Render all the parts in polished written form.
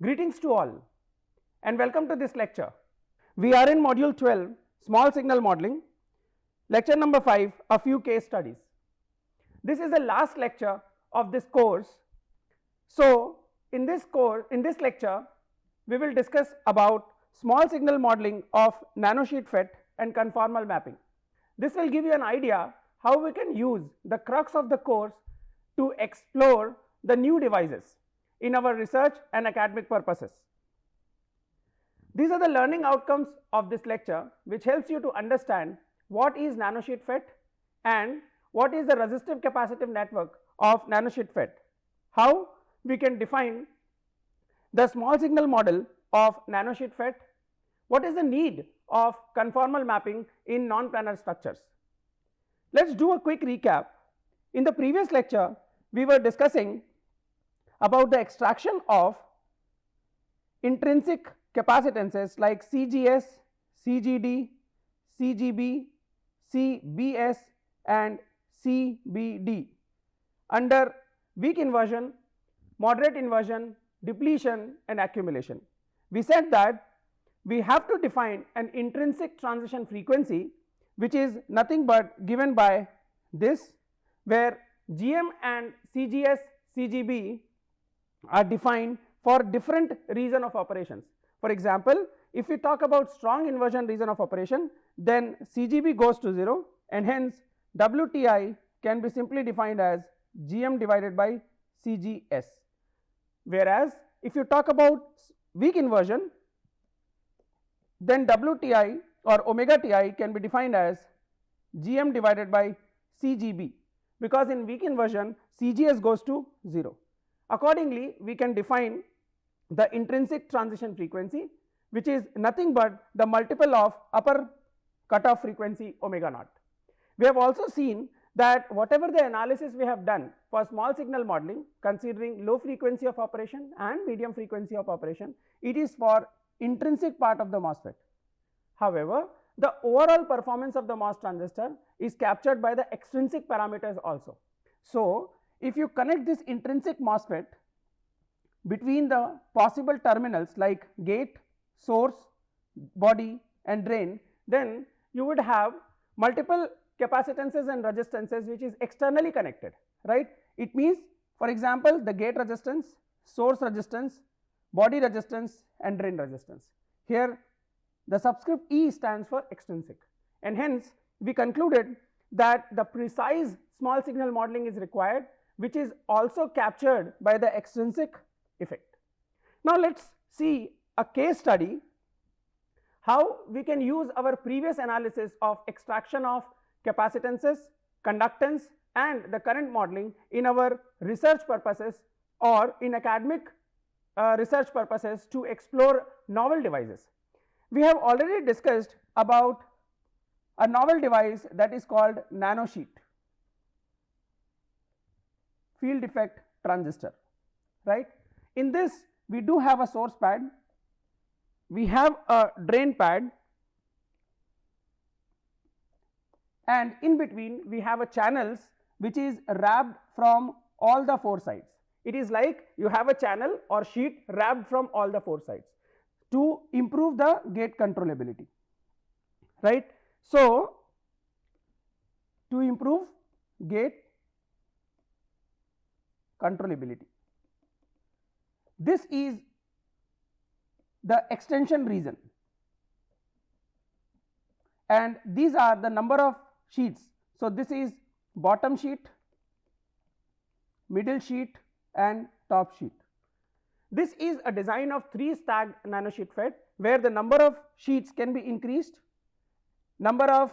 Greetings to all and welcome to this lecture. We are in module 12, small signal modeling, lecture number 5, a few case studies. This is the last lecture of this course. So in this lecture we will discuss about small signal modeling of nanosheet FET and conformal mapping. This will give you an idea how we can use the crux of the course to explore the new devices in our research and academic purposes. These are the learning outcomes of this lecture, which helps you to understand what is nanosheet FET and what is the resistive capacitive network of nanosheet FET, how we can define the small signal model of nanosheet FET, what is the need of conformal mapping in non-planar structures. Let us do a quick recap. In the previous lecture, we were discussing about the extraction of intrinsic capacitances like CGS, CGD, CGB, CBS and CBD under weak inversion, moderate inversion, depletion and accumulation. We said that we have to define an intrinsic transition frequency, which is nothing but given by this, where GM and CGS, CGB are defined for different region of operations. For example, if we talk about strong inversion region of operation, then CGB goes to 0 and hence WTI can be simply defined as GM divided by CGS. Whereas if you talk about weak inversion, then WTI or omega Ti can be defined as GM divided by CGB, because in weak inversion CGS goes to 0. Accordingly, we can define the intrinsic transition frequency, which is nothing but the multiple of upper cutoff frequency omega naught. We have also seen that whatever the analysis we have done for small signal modeling, considering low frequency of operation and medium frequency of operation, it is for intrinsic part of the MOSFET. However, the overall performance of the MOS transistor is captured by the extrinsic parameters also. So if you connect this intrinsic MOSFET between the possible terminals like gate, source, body and drain, then you would have multiple capacitances and resistances which is externally connected, right. It means, for example, the gate resistance, source resistance, body resistance and drain resistance. Here the subscript E stands for extrinsic, and hence we concluded that the precise small signal modeling is required, which is also captured by the extrinsic effect. Now let us see a case study how we can use our previous analysis of extraction of capacitances, conductance and the current modeling in our research purposes or in academic research purposes to explore novel devices. We have already discussed about a novel device that is called nanosheet field effect transistor, right. In this we do have a source pad, we have a drain pad, and in between we have a channels which is wrapped from all the 4 sides. It is like you have a channel or sheet wrapped from all the 4 sides to improve the gate controllability, right. So to improve gate controllability, this is the extension region and these are the number of sheets. So this is bottom sheet, middle sheet and top sheet. This is a design of 3 stacked nanosheet FET where the number of sheets can be increased, number of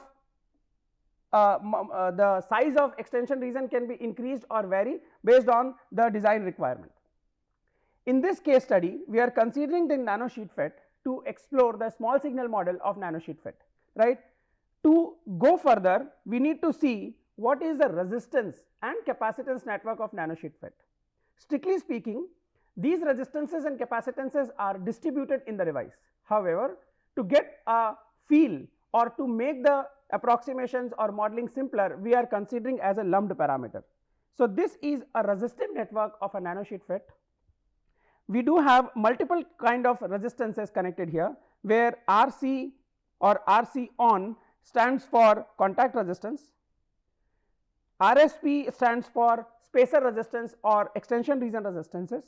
the size of extension region can be increased or vary based on the design requirement. In this case study, we are considering the nanosheet FET to explore the small signal model of nanosheet FET, right. To go further, we need to see what is the resistance and capacitance network of nanosheet FET. Strictly speaking, these resistances and capacitances are distributed in the device. However, to get a feel or to make the approximations or modeling simpler, we are considering as a lumped parameter. So this is a resistive network of a nanosheet FET we do have multiple kind of resistances connected here, where RC or RC on stands for contact resistance, RSP stands for spacer resistance or extension region resistances,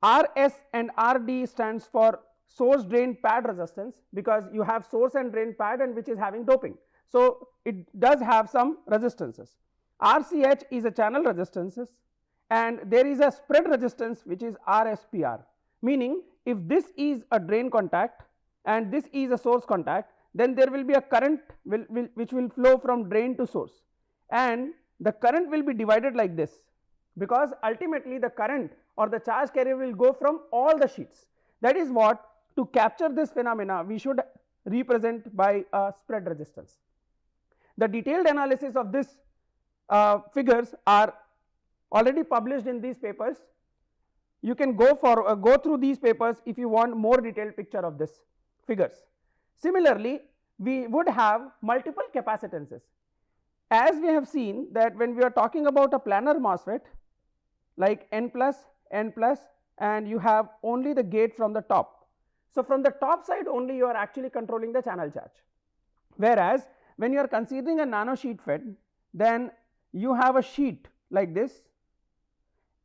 RS and RD stands for source drain pad resistance, because you have source and drain pad and which is having doping. So, it does have some resistances. RCH is a channel resistances, and there is a spread resistance which is RSPR, meaning if this is a drain contact and this is a source contact, then there will be a current which will flow from drain to source, and the current will be divided like this, because ultimately the current or the charge carrier will go from all the sheets. That is what, to capture this phenomena, we should represent by a spread resistance. The detailed analysis of this figures are already published in these papers. You can go through these papers if you want more detailed picture of this figures. Similarly, we would have multiple capacitances. As we have seen that when we are talking about a planar MOSFET like N plus, and you have only the gate from the top. So, from the top side only you are actually controlling the channel charge, whereas when you are considering a nanosheet FET, then you have a sheet like this,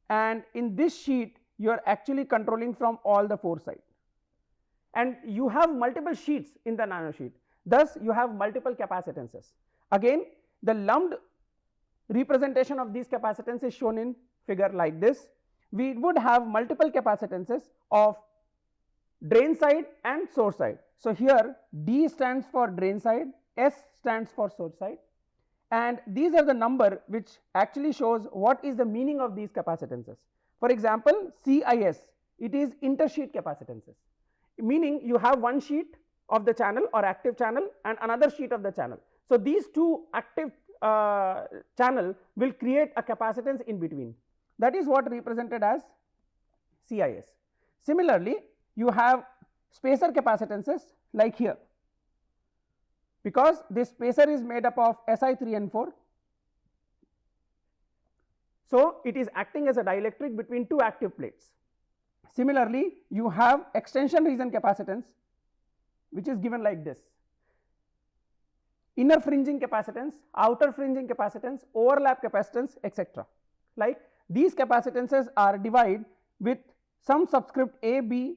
and in this sheet you are actually controlling from all the four sides, and you have multiple sheets in the nanosheet, thus you have multiple capacitances. Again, the lumped representation of these capacitances is shown in figure like this. We would have multiple capacitances of drain side and source side. So, here D stands for drain side, S stands for source side, and these are the number which actually shows what is the meaning of these capacitances. For example, CIS, it is intersheet capacitances, meaning you have one sheet of the channel or active channel and another sheet of the channel. So, these two active channel will create a capacitance in between, that is what represented as CIS. Similarly, you have spacer capacitances like here, because this spacer is made up of Si3 and 4. So, it is acting as a dielectric between two active plates. Similarly, you have extension region capacitance which is given like this: inner fringing capacitance, outer fringing capacitance, overlap capacitance, etc. Like these capacitances are divided with some subscript A, B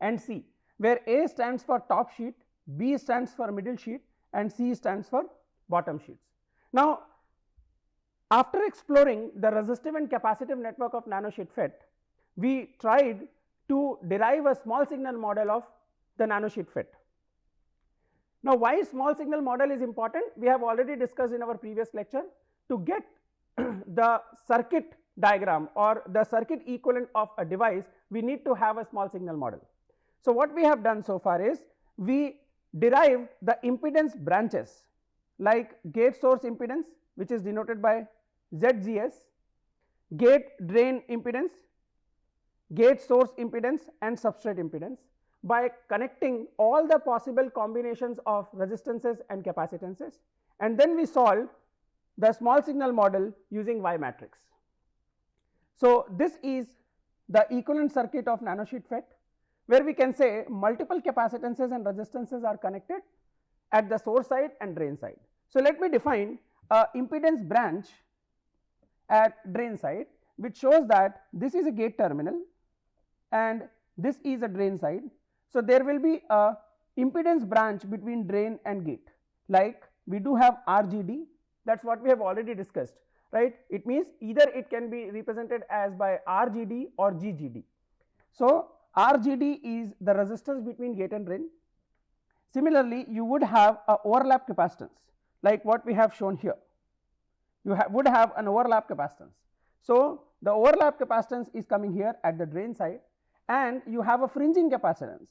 and C, where A stands for top sheet, B stands for middle sheet, and C stands for bottom sheets. Now, after exploring the resistive and capacitive network of nanosheet FET, we tried to derive a small signal model of the nanosheet FET. Now, why small signal model is important? We have already discussed in our previous lecture. To get the circuit diagram or the circuit equivalent of a device, we need to have a small signal model. So, what we have done so far is we derived the impedance branches like gate source impedance, which is denoted by ZGS, gate drain impedance, gate source impedance and substrate impedance, by connecting all the possible combinations of resistances and capacitances, and then we solved the small signal model using Y matrix. So, this is the equivalent circuit of nanosheet FET, where we can say multiple capacitances and resistances are connected at the source side and drain side. So, let me define a impedance branch at drain side, which shows that this is a gate terminal and this is a drain side. So, there will be a impedance branch between drain and gate, like we do have RGD, that is what we have already discussed, right. It means either it can be represented as by RGD or GGD. So, RGD is the resistance between gate and drain. Similarly, you would have a overlap capacitance like what we have shown here. You would have an overlap capacitance. So, the overlap capacitance is coming here at the drain side, and you have a fringing capacitance.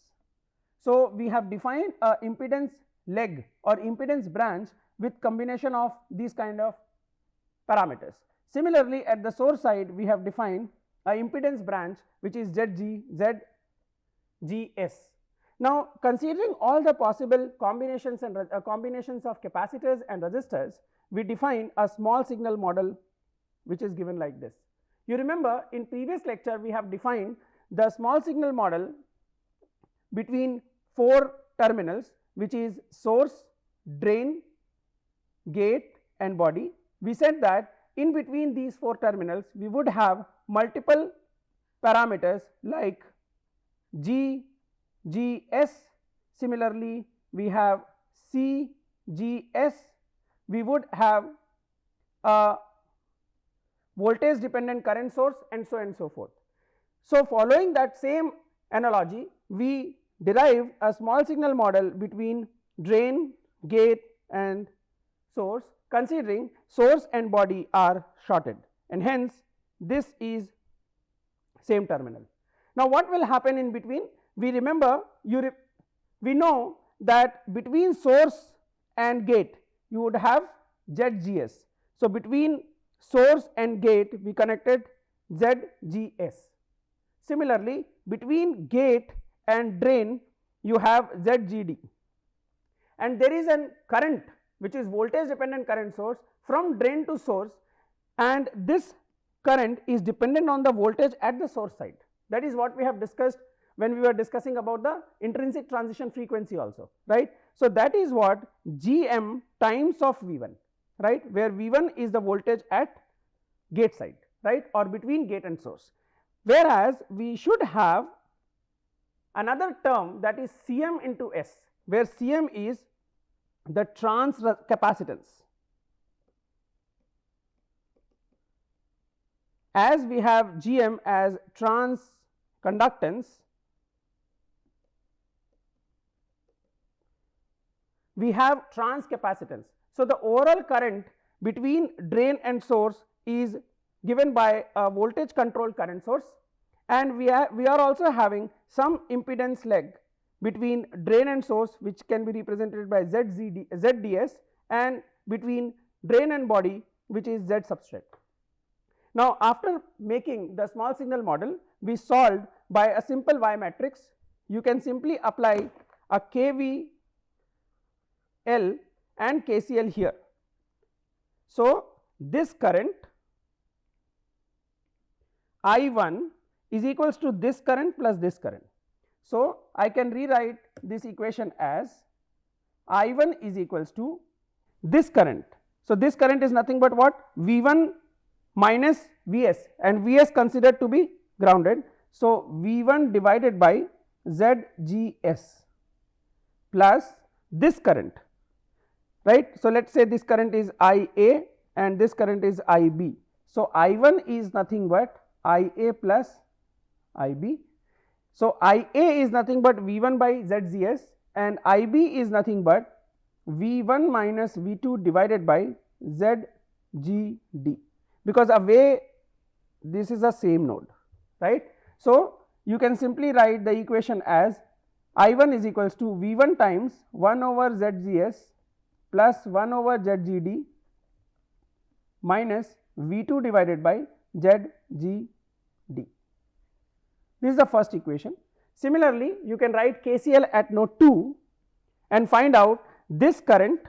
So, we have defined a impedance leg or impedance branch with combination of these kind of parameters. Similarly, at the source side we have defined a impedance branch which is ZGS. Now, considering all the possible combinations and combinations of capacitors and resistors, we define a small signal model which is given like this. You remember in previous lecture we have defined the small signal model between 4 terminals, which is source, drain, gate and body. We said that in between these 4 terminals we would have multiple parameters like G, G, S. Similarly, we have C, G, S. We would have a voltage dependent current source and so on and so forth. So, following that same analogy, we derived a small signal model between drain, gate and source, considering source and body are shorted, and hence this is same terminal. Now, what will happen in between? We remember we know that between source and gate you would have ZGS. So, between source and gate we connected ZGS. Similarly, between gate and drain you have ZGD, and there is a current which is voltage dependent current source from drain to source, and this current is dependent on the voltage at the source side. That is what we have discussed when we were discussing about the intrinsic transition frequency also, right. So, that is what GM times of V1, right, where V1 is the voltage at gate side, right, or between gate and source, whereas we should have another term that is Cm into S, where Cm is the trans capacitance. As we have Gm as trans conductance, we have trans capacitance. So, the overall current between drain and source is given by a voltage controlled current source, and we are also having some impedance leg between drain and source, which can be represented by ZDS, and between drain and body, which is Z substrate. Now, after making the small signal model, we solved by a simple Y matrix. You can simply apply a KVL and KCL here. So, this current I1 is equals to this current plus this current. So, I can rewrite this equation as I1 is equals to this current. So, this current is nothing but what? V1 minus Vs, and Vs considered to be grounded. So, V1 divided by ZGS plus this current, right. So, let us say this current is IA and this current is IB. So, I1 is nothing but IA plus IB. So, IA is nothing but V1 by ZGS, and IB is nothing but V1 minus V2 divided by ZGD, because away this is the same node, right. So, you can simply write the equation as I1 is equals to V1 times 1 over ZGS plus 1 over ZGD minus V2 divided by ZGD. This is the first equation. Similarly, you can write KCL at node 2 and find out this current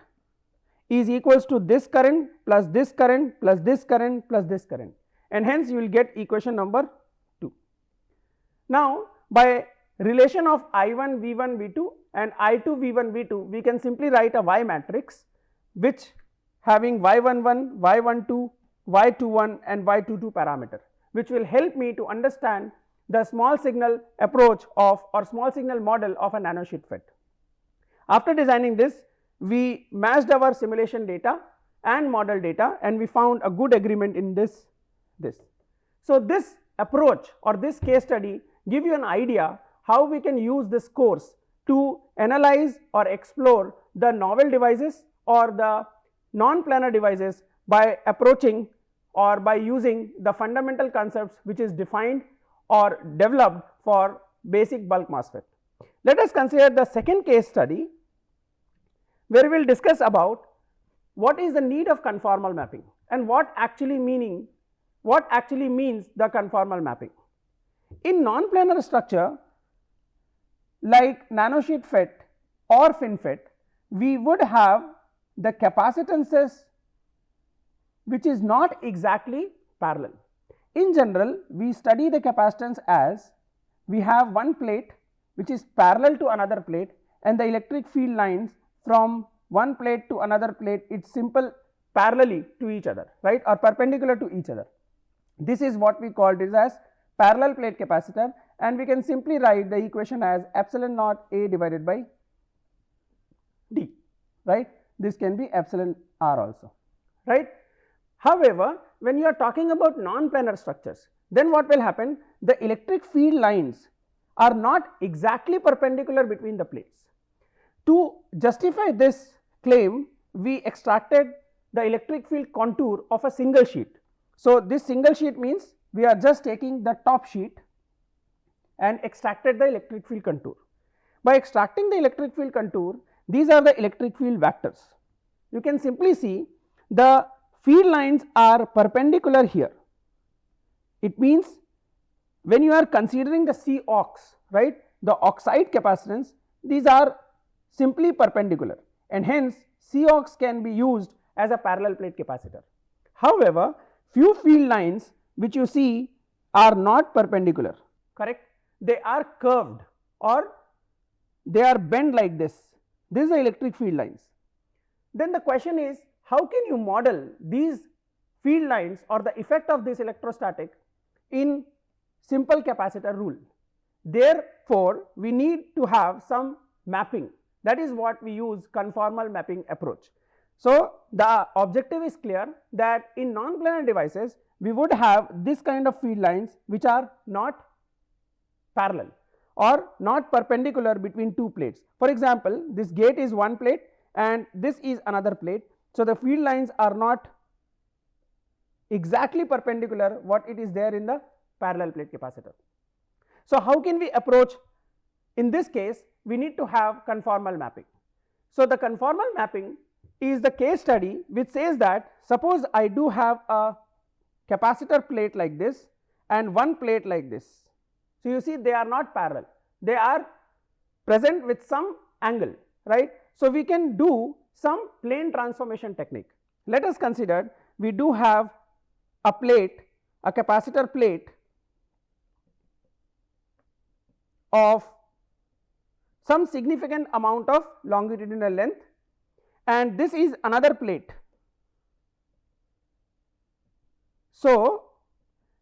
is equals to this current plus this current plus this current plus this current, and hence you will get equation number 2. Now, by relation of I1 V1 V2 and I2 V1 V2, we can simply write a Y matrix which having Y11, Y12, Y21 and Y22 parameter, which will help me to understand the small signal approach of or small signal model of a nanosheet FET. After designing this, we matched our simulation data and model data, and we found a good agreement in this. So, this approach or this case study give you an idea how we can use this course to analyze or explore the novel devices or the non-planar devices by approaching or by using the fundamental concepts which is defined or developed for basic bulk MOSFET. Let us consider the second case study, where we will discuss about what is the need of conformal mapping and what actually means the conformal mapping. In non-planar structure like nanosheet FET or FinFET, we would have the capacitances which is not exactly parallel. in general we study the capacitance as we have one plate which is parallel to another plate and the electric field lines from one plate to another plate, it's simple parallelly to each other, right, or perpendicular to each other. This is what we call this as parallel plate capacitor, and we can simply write the equation as epsilon naught A divided by D, right. This can be epsilon R also, right. However, when you are talking about non-planar structures, then what will happen? The electric field lines are not exactly perpendicular between the plates. To justify this claim, we extracted the electric field contour of a single sheet. So, this single sheet means we are just taking the top sheet and extracted the electric field contour. By extracting the electric field contour, these are the electric field vectors. You can simply see the field lines are perpendicular here. It means when you are considering the C aux, right, the oxide capacitance, these are simply perpendicular, and hence C aux can be used as a parallel plate capacitor. However, few field lines which you see are not perpendicular, correct, they are curved or they are bent like this. These are electric field lines. Then the question is, how can you model these field lines or the effect of this electrostatic in simple capacitor rule? Therefore, we need to have some mapping. That is what we use conformal mapping approach. So, the objective is clear that in non-planar devices we would have this kind of field lines which are not parallel or not perpendicular between two plates. For example, this gate is one plate and this is another plate. So, the field lines are not exactly perpendicular what it is there in the parallel plate capacitor. So, how can we approach? In this case, we need to have conformal mapping. So, the conformal mapping is the case study which says that suppose I do have a capacitor plate like this and one plate like this. So, you see they are not parallel, they are present with some angle, right. So, we can do some plane transformation technique. Let us consider we do have a plate, a capacitor plate of some significant amount of longitudinal length, and this is another plate. So,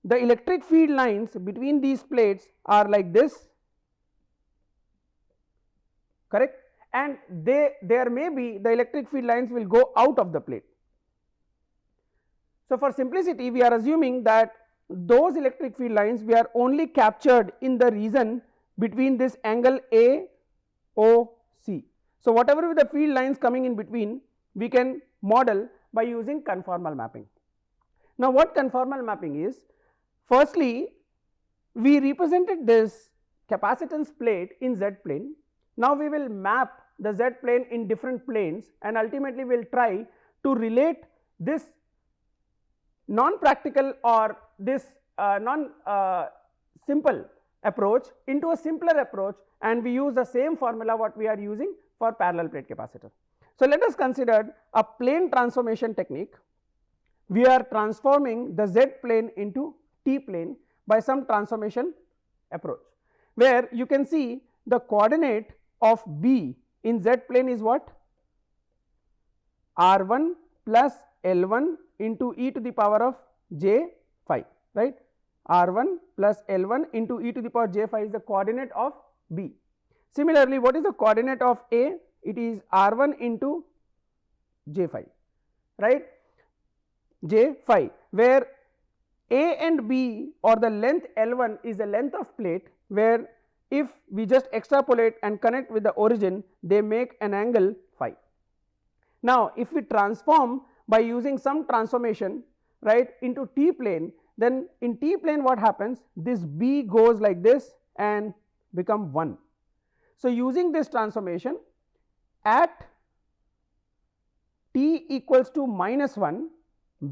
the electric field lines between these plates are like this, correct, and there may be the electric field lines will go out of the plate. So, for simplicity we are assuming that those electric field lines we are only captured in the region between this angle AOC. So, whatever with the field lines coming in between we can model by using conformal mapping. Now, what conformal mapping is? Firstly, we represented this capacitance plate in Z plane. Now, we will map the Z plane in different planes and ultimately we will try to relate this non-practical or this simple approach into a simpler approach, and we use the same formula what we are using for parallel plate capacitor. So, let us consider a plane transformation technique. We are transforming the Z plane into T plane by some transformation approach, where you can see the coordinate of B in Z plane is what? R1 plus L1 into e to the power of j phi, right. R1 plus L1 into e to the power j phi is the coordinate of B. Similarly, what is the coordinate of A? It is R1 into j phi, right, j phi, where A and B or the length L1 is the length of plate, where if we just extrapolate and connect with the origin, they make an angle phi. Now, if we transform by using some transformation, right, into T plane, then in T plane what happens? This B goes like this and become 1. So, using this transformation at T equals to minus 1,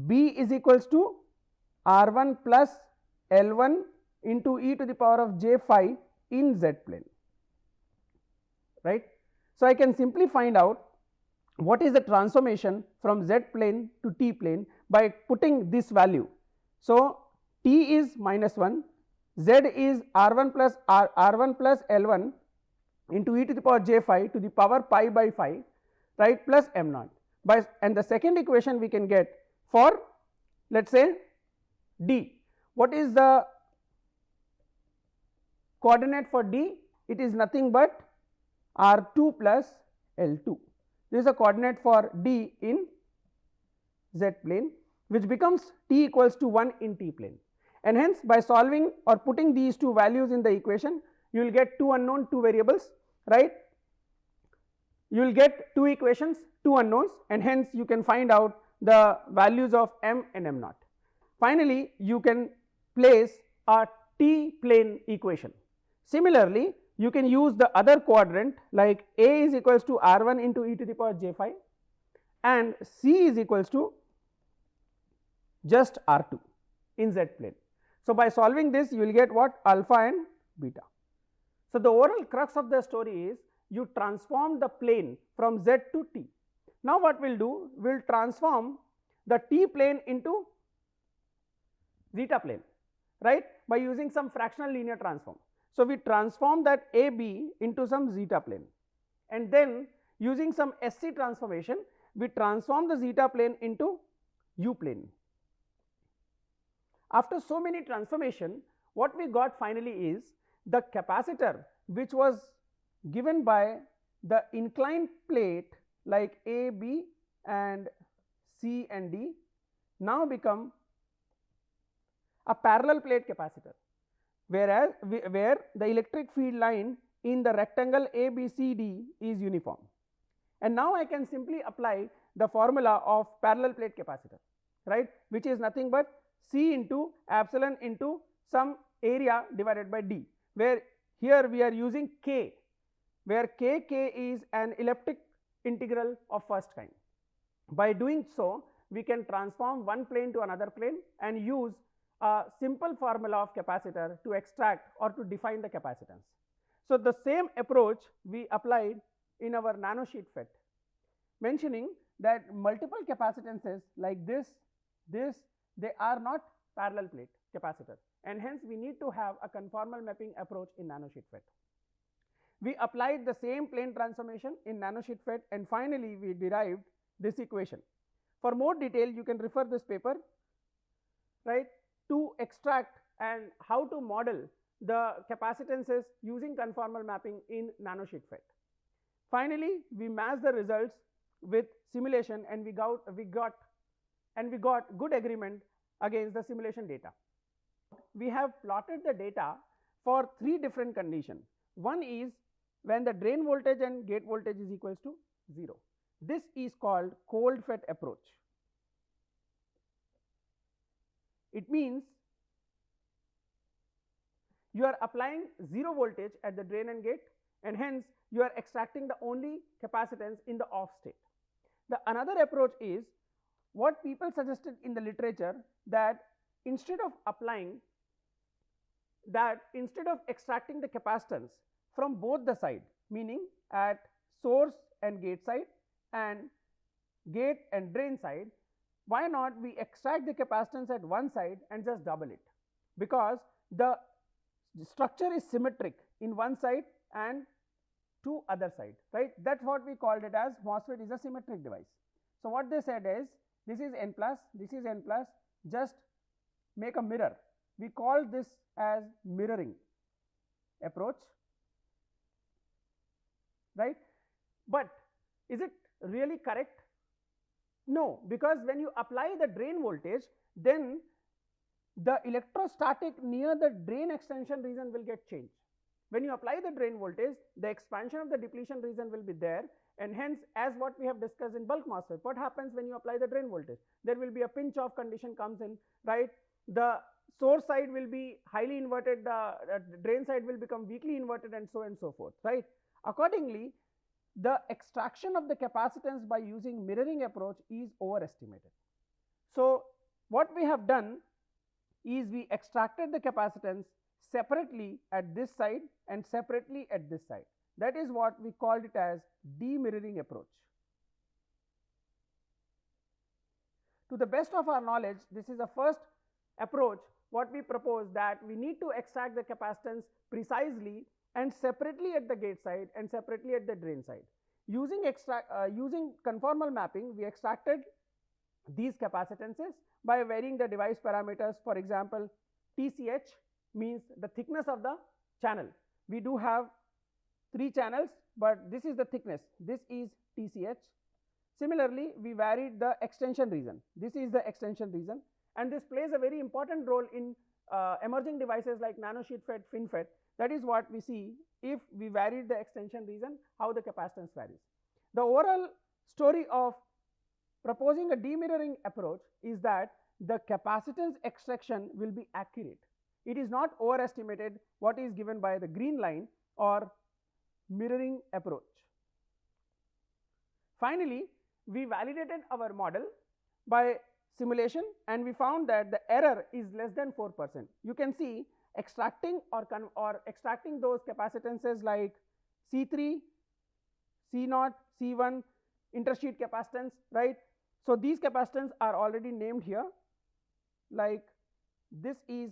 B is equals to R1 plus L1 into e to the power of j phi in Z plane, right. So, I can simply find out what is the transformation from Z plane to T plane by putting this value. So, t is minus 1, z is r1 plus r1 plus l1 into e to the power j phi to the power pi by phi, right, plus m naught. By, and the second equation we can get for, let us say, d. What is the coordinate for d? It is nothing but r2 plus l2. This is a coordinate for d in z plane, which becomes t equals to 1 in t plane, and hence by solving or putting these two values in the equation, you will get two unknown, two variables, right. You will get two equations, two unknowns, and hence you can find out the values of m and m naught. Finally, you can place a t plane equation. Similarly, you can use the other quadrant, like a is equals to r1 into e to the power j phi and c is equals to just r2 in z plane. So, by solving this, you will get what? Alpha and beta. So, the overall crux of the story is you transform the plane from z to t. Now, what we will do? We will transform the t plane into zeta plane, right, by using some fractional linear transform. So, we transform that a b into some zeta plane, and then using some SC transformation, we transform the zeta plane into u plane. After so many transformation, what we got finally is the capacitor which was given by the inclined plate like A, B and C and D now become a parallel plate capacitor, whereas where the electric field line in the rectangle ABCD is uniform. And now I can simply apply the formula of parallel plate capacitor, right, which is nothing but C into epsilon into some area divided by D, where here we are using K, where K is an elliptic integral of first kind. By doing so, we can transform one plane to another plane and use a simple formula of capacitor to extract or to define the capacitance. So, the same approach we applied in our nanosheet FET, mentioning that multiple capacitances like this, they are not parallel plate capacitor, and hence we need to have a conformal mapping approach in nanosheet FET. We applied the same plane transformation in nanosheet FET, and finally we derived this equation. For more detail, you can refer this paper, right, to extract and how to model the capacitances using conformal mapping in nanosheet FET. Finally, we matched the results with simulation, and we got good agreement against the simulation data. We have plotted the data for three different conditions. One is when the drain voltage and gate voltage is equals to 0. This is called cold FET approach. It means you are applying 0 voltage at the drain and gate, and hence you are extracting the only capacitance in the off state. The another approach is what people suggested in the literature, that instead of extracting the capacitance from both the side, meaning at source and gate side and gate and drain side, why not we extract the capacitance at one side and just double it, because the structure is symmetric in one side and two other side, right. That is what we called it as MOSFET is a symmetric device. So, what they said is this is n plus, this is n plus, just make a mirror. We call this as mirroring approach, right. But is it really correct? No, because when you apply the drain voltage, then the electrostatic near the drain extension region will get changed. When you apply the drain voltage, the expansion of the depletion region will be there, and hence as what we have discussed in bulk MOSFET, what happens when you apply the drain voltage? There will be a pinch off condition comes in, right. The source side will be highly inverted, the drain side will become weakly inverted, and so forth, right. Accordingly, the extraction of the capacitance by using mirroring approach is overestimated. So, what we have done is we extracted the capacitance separately at this side and separately at this side. That is what we called it as demirroring approach. To the best of our knowledge, this is the first approach what we propose that we need to extract the capacitance precisely and separately at the gate side and separately at the drain side. Using conformal mapping, we extracted these capacitances by varying the device parameters. For example, TCH means the thickness of the channel. We do have 3 channels, but this is the thickness, this is TCH. Similarly, we varied the extension region, this is the extension region, and this plays a very important role in emerging devices like nanosheet FET, FinFET. That is what we see if we varied the extension region, how the capacitance varies. The overall story of proposing a demirroring approach is that the capacitance extraction will be accurate. It is not overestimated what is given by the green line or mirroring approach. Finally, we validated our model by simulation and we found that the error is less than 4%. You can see extracting or extracting those capacitances like C3, C0, C1, intersheet capacitance, right. So, these capacitance are already named here, like this is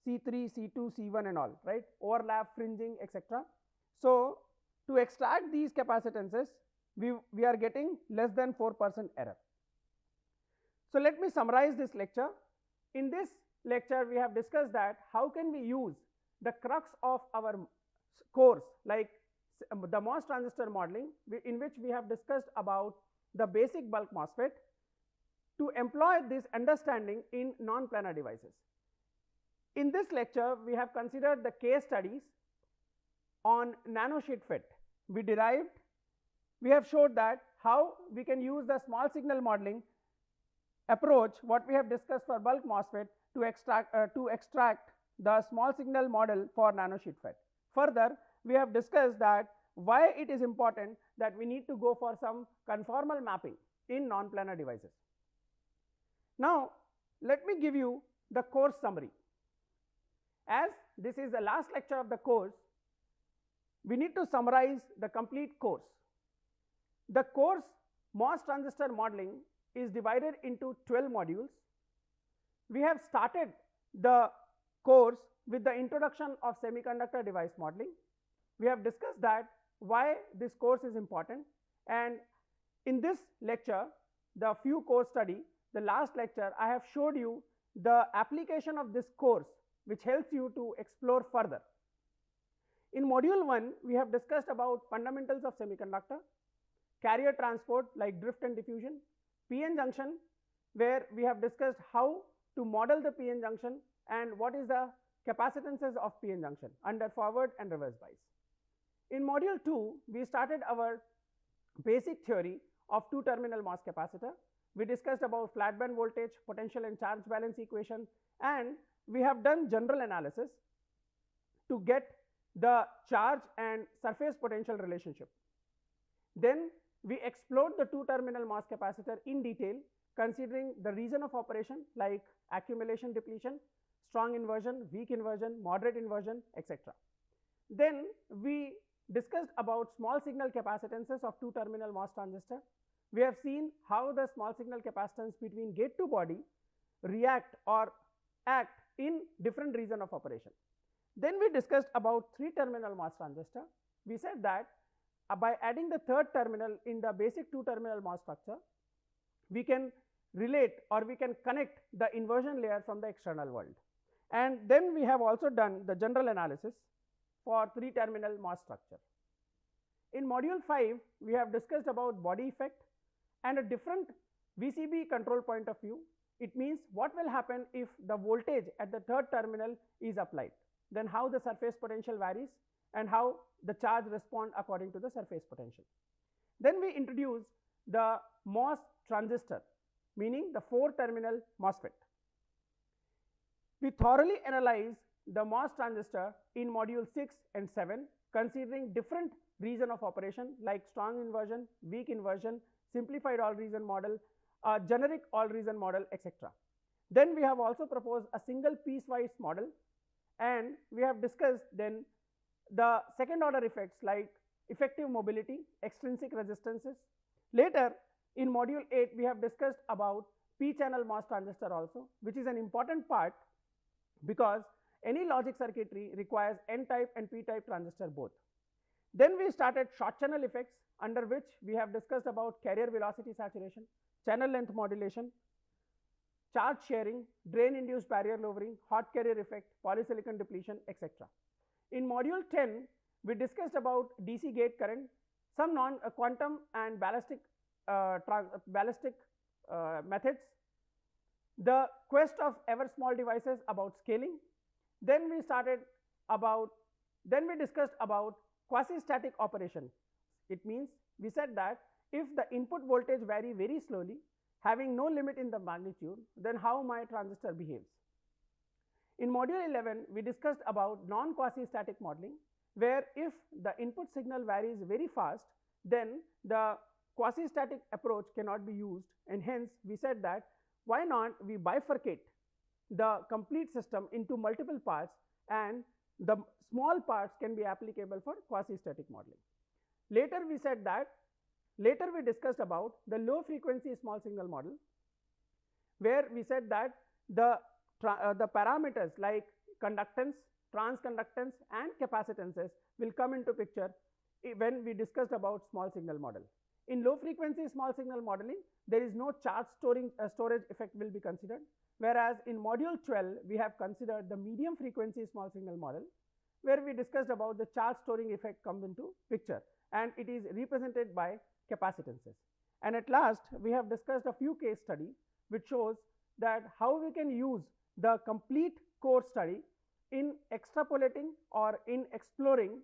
C3, C2, C1 and all, right, overlap, fringing, etc. So, to extract these capacitances, we are getting less than 4% error. So, let me summarize this lecture. In this lecture, we have discussed that how can we use the crux of our course, like the MOS transistor modeling, in which we have discussed about the basic bulk MOSFET, to employ this understanding in non-planar devices. In this lecture, we have considered the case studies on nanosheet FET. We have showed that how we can use the small signal modeling approach, what we have discussed for bulk MOSFET, to extract the small signal model for nanosheet FET. Further, we have discussed that why it is important that we need to go for some conformal mapping in non-planar devices. Now, let me give you the course summary. As this is the last lecture of the course, we need to summarize the complete course. The course MOS transistor modeling is divided into 12 modules. We have started the course with the introduction of semiconductor device modeling. We have discussed that why this course is important, and in this lecture, the few course study, the last lecture, I have showed you the application of this course which helps you to explore further. In module 1, we have discussed about fundamentals of semiconductor, carrier transport like drift and diffusion, PN junction, where we have discussed how to model the PN junction and what is the capacitances of PN junction under forward and reverse bias. In module 2, we started our basic theory of two terminal MOS capacitor. We discussed about flat band voltage, potential and charge balance equation, and we have done general analysis to get the charge and surface potential relationship. Then we explored the two terminal MOS capacitor in detail, considering the region of operation like accumulation, depletion, strong inversion, weak inversion, moderate inversion, etc. Then we discussed about small signal capacitances of two terminal MOS transistor. We have seen how the small signal capacitance between gate to body react or act in different region of operation. Then we discussed about three terminal MOS transistor. We said that by adding the third terminal in the basic two terminal MOS structure, we can relate or we can connect the inversion layer from the external world. And then we have also done the general analysis for three terminal MOS structure. In module 5, we have discussed about body effect and a different VCB control point of view. It means what will happen if the voltage at the third terminal is applied, then how the surface potential varies and how the charge respond according to the surface potential. Then we introduce the MOS transistor, meaning the 4 terminal MOSFET. We thoroughly analyze the MOS transistor in module 6 and 7, considering different region of operation like strong inversion, weak inversion, simplified all region model, generic all region model, etc. Then we have also proposed a single piecewise model, and we have discussed then the second order effects like effective mobility, extrinsic resistances. Later in module 8, we have discussed about p channel MOS transistor also, which is an important part because any logic circuitry requires n-type and p-type transistor both. Then we started short channel effects, under which we have discussed about carrier velocity saturation, channel length modulation, charge sharing, drain induced barrier lowering, hot carrier effect, polysilicon depletion, etc. In module 10, we discussed about DC gate current, some non-quantum and ballistic methods, the quest of ever small devices about scaling. Then we discussed about quasi-static operation. It means we said that if the input voltage vary very slowly, having no limit in the magnitude, then how my transistor behaves. In module 11, we discussed about non-quasi-static modeling, where if the input signal varies very fast, then the quasi-static approach cannot be used, and hence we said that why not we bifurcate the complete system into multiple parts, and the small parts can be applicable for quasi-static modeling. Later we discussed about the low frequency small signal model, where we said that the parameters like conductance, transconductance and capacitances will come into picture when we discussed about small signal model. In low frequency small signal modeling, there is no charge storage effect will be considered, whereas in module 12 we have considered the medium frequency small signal model, where we discussed about the charge storing effect comes into picture, and it is represented by capacitances. And at last we have discussed a few case study which shows that how we can use the complete course study in extrapolating or in exploring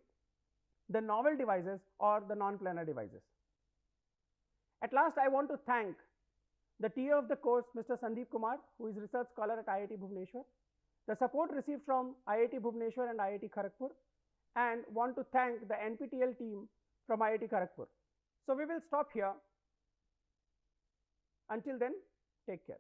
the novel devices or the non-planar devices. At last, I want to thank the TA of the course, Mr. Sandeep Kumar, who is research scholar at IIT Bhubaneswar, the support received from IIT Bhubaneswar and IIT Kharagpur, and want to thank the NPTEL team from IIT Kharagpur. So we will stop here. Until then, take care.